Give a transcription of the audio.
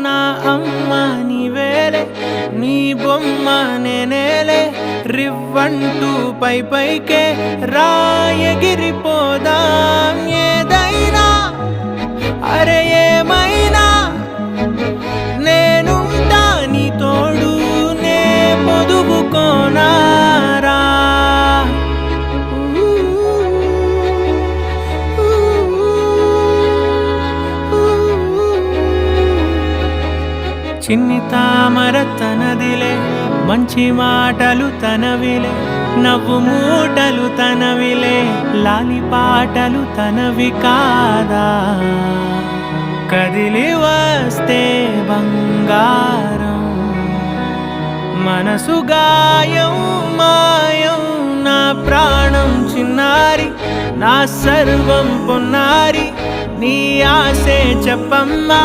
నా అమ్మ నీవేలే, నీ బొమ్మ నేనేలే, రివ్వంటూ పై పైకే రాయగిరిపోదాం. ఏదైనా అరే ఏమైనా నేనుంటా నీ తోడు, నే పొదుపుకోనారా. చిన్ని తామర తనదిలే, మంచి మాటలు తనవిలే, నవ్వు మూటలు తనవిలే, లాలి పాటలు తనవి కాదా. కదిలి వస్తే బంగారం, మనసు గాయం మాయం, నా ప్రాణం చిన్నారి, నా సర్వం పొన్నారి, నీ ఆశే చెప్పమ్మా.